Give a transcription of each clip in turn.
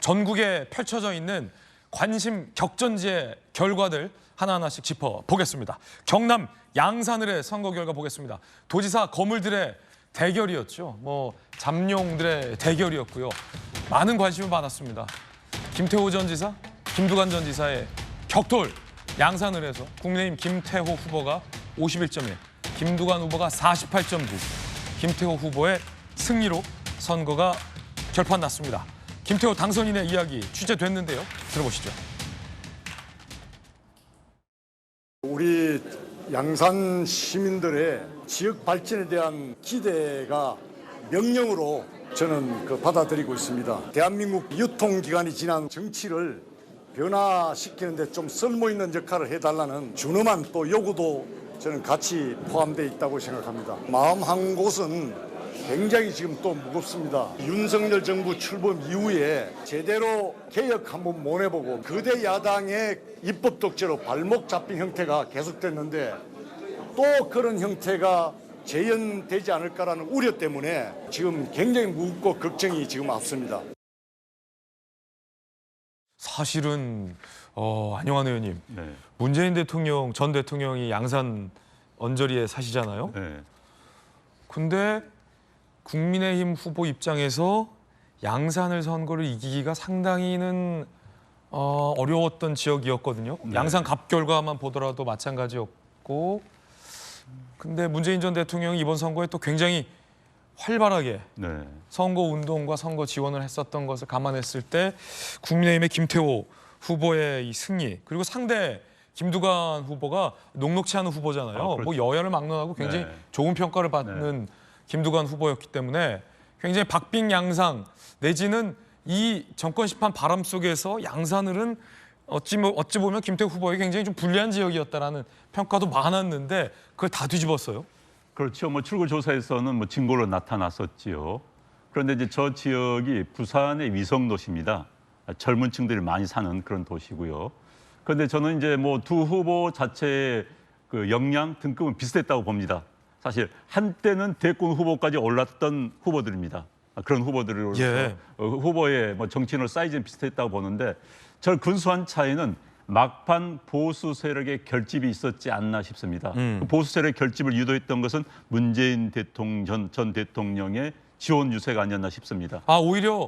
전국에 펼쳐져 있는 관심 격전지의 결과들 하나하나씩 짚어보겠습니다. 경남 양산을의 선거 결과 보겠습니다. 도지사 거물들의 대결이었죠. 잠룡들의 대결이었고요. 많은 관심이 많았습니다. 김태호 전 지사, 김두관 전 지사의 격돌. 양산을에서 국민의힘 김태호 후보가 51.1, 김두관 후보가 48.9, 김태호 후보의 승리로 선거가 결판났습니다. 김태호 당선인의 이야기 취재됐는데요. 들어보시죠. 우리 양산 시민들의 지역 발전에 대한 기대가 명령으로 저는 받아들이고 있습니다. 대한민국 유통기간이 지난 정치를 변화시키는 데 좀 쓸모있는 역할을 해달라는 준엄한 또 요구도 저는 같이 포함되어 있다고 생각합니다. 마음 한 곳은 굉장히 지금 또 무겁습니다. 윤석열 정부 출범 이후에 제대로 개혁 한번 못 해보고 거대 야당의 입법 독재로 발목 잡힌 형태가 계속됐는데 또 그런 형태가 재현되지 않을까라는 우려 때문에 지금 굉장히 무겁고 걱정이 지금 앞섭니다. 사실은 안영환 의원님, 네. 문재인 대통령 전 대통령이 양산 언저리에 사시잖아요. 네. 근데 국민의힘 후보 입장에서 양산을 선거를 이기기가 상당히는 어려웠던 지역이었거든요. 네. 양산 갑 결과만 보더라도 마찬가지였고, 근데 문재인 전 대통령이 이번 선거에 또 굉장히 활발하게 네. 선거 운동과 선거 지원을 했었던 것을 감안했을 때 국민의힘의 김태호 후보의 이 승리, 그리고 상대 김두관 후보가 녹록치 않은 후보잖아요. 그렇죠. 여야를 막론하고 굉장히 네. 좋은 평가를 받는 김두관 후보였기 때문에 굉장히 박빙양상 내지는 이 정권 심판 바람 속에서 양산을은 어찌 보면 김태호 후보에게 굉장히 좀 불리한 지역이었다라는 평가도 많았는데 그걸 다 뒤집었어요. 그렇죠. 출구 조사에서는 진고로 나타났었지요. 그런데 이제 저 지역이 부산의 위성 도시입니다. 젊은 층들이 많이 사는 그런 도시고요. 그런데 저는 이제 두 후보 자체의 그 역량 등급은 비슷했다고 봅니다. 사실 한때는 대권 후보까지 올랐던 후보들입니다. 그런 후보들로서 후보의 정치인으로 사이즈는 비슷했다고 보는데 저 근소한 차이는 막판 보수 세력의 결집이 있었지 않나 싶습니다. 그 보수 세력의 결집을 유도했던 것은 문재인 전 대통령의 지원 유세가 아니었나 싶습니다. 오히려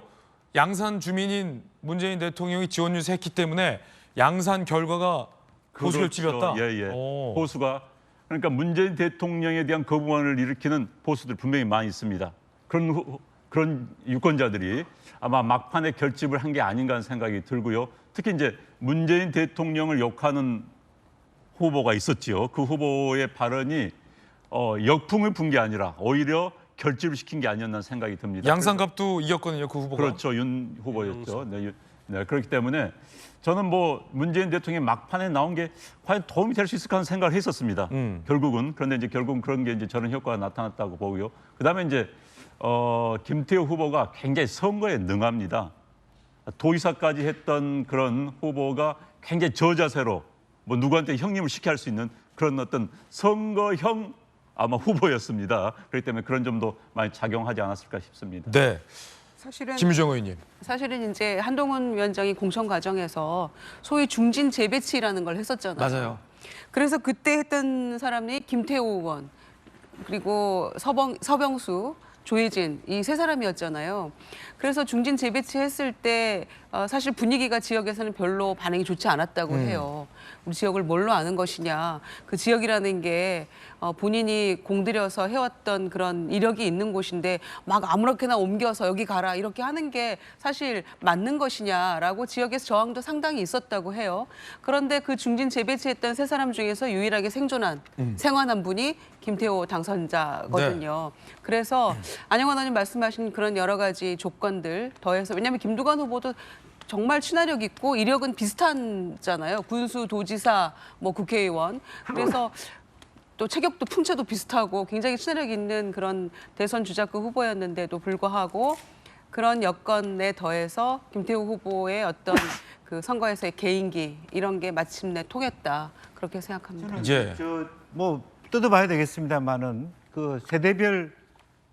양산 주민인 문재인 대통령이 지원 유세했기 때문에 양산 결과가 보수 결집이었다. 예. 보수가 그러니까 문재인 대통령에 대한 거부감을 일으키는 보수들 분명히 많이 있습니다. 그런 유권자들이 아마 막판에 결집을 한 게 아닌가 하는 생각이 들고요. 특히 이제 문재인 대통령을 욕하는 후보가 있었지요. 그 후보의 발언이 역풍을 분 게 아니라 오히려 결집을 시킨 게 아니었나 생각이 듭니다. 양산갑도 이겼거든요, 그 후보가. 그렇죠. 윤 후보였죠. 네, 그렇기 때문에 저는 문재인 대통령이 막판에 나온 게 과연 도움이 될 수 있을까 하는 생각을 했었습니다. 결국은. 그런데 이제 결국은 그런 게 이제 저는 효과가 나타났다고 보고요. 그다음에 이제 김태호 후보가 굉장히 선거에 능합니다. 도의사까지 했던 그런 후보가 굉장히 저자세로 누구한테 형님을 시켜야 할 수 있는 그런 어떤 선거형 아마 후보였습니다. 그렇기 때문에 그런 점도 많이 작용하지 않았을까 싶습니다. 네. 사실은 김유정 의원님. 사실은 이제 한동훈 위원장이 공천 과정에서 소위 중진 재배치라는 걸 했었잖아요. 맞아요. 그래서 그때 했던 사람이 김태호 의원 그리고 서병수 조혜진 이 세 사람이었잖아요. 그래서 중진 재배치했을 때 사실 분위기가 지역에서는 별로 반응이 좋지 않았다고 해요. 우리 지역을 뭘로 아는 것이냐. 그 지역이라는 게 본인이 공들여서 해왔던 그런 이력이 있는 곳인데 막 아무렇게나 옮겨서 여기 가라 이렇게 하는 게 사실 맞는 것이냐라고 지역에서 저항도 상당히 있었다고 해요. 그런데 그 중진 재배치했던 세 사람 중에서 유일하게 생환한 분이 김태호 당선자거든요. 그래서 안영환 의원님 말씀하신 그런 여러 가지 조건들 더해서 왜냐하면 김두관 후보도 정말 친화력 있고 이력은 비슷하잖아요. 군수, 도지사, 국회의원. 그래서 또 체격도 풍채도 비슷하고 굉장히 친화력 있는 그런 대선 주자급 후보였는데도 불구하고 그런 여건에 더해서 김태호 후보의 어떤 그 선거에서의 개인기 이런 게 마침내 통했다. 그렇게 생각합니다. 예. 뜯어봐야 되겠습니다만은 그 세대별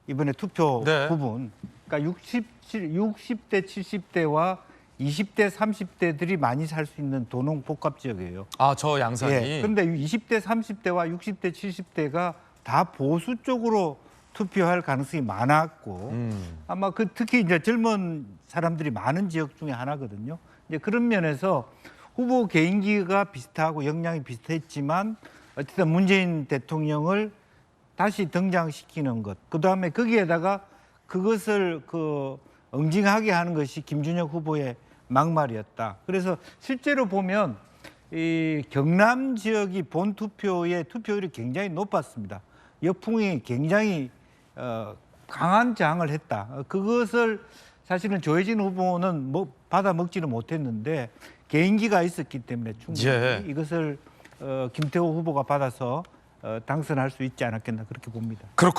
이번에 투표 네. 부분, 그러니까 60대, 70대와 20대, 30대들이 많이 살 수 있는 도농 복합 지역이에요. 아, 저 양산이. 예. 그런데 20대, 30대와 60대, 70대가 다 보수 쪽으로 투표할 가능성이 많았고 아마 그 특히 이제 젊은 사람들이 많은 지역 중에 하나거든요. 이제 그런 면에서 후보 개인기가 비슷하고 역량이 비슷했지만 어쨌든 문재인 대통령을 다시 등장시키는 것. 그다음에 거기에다가 그것을 응징하게 하는 것이 김준혁 후보의 막말이었다. 그래서 실제로 보면 이 경남 지역이 본 투표의 투표율이 굉장히 높았습니다. 역풍이 굉장히 강한 저항을 했다. 그것을 사실은 조혜진 후보는 받아 먹지는 못했는데 개인기가 있었기 때문에 충분히 예. 이것을 김태호 후보가 받아서 당선할 수 있지 않았겠나 그렇게 봅니다. 그렇군요.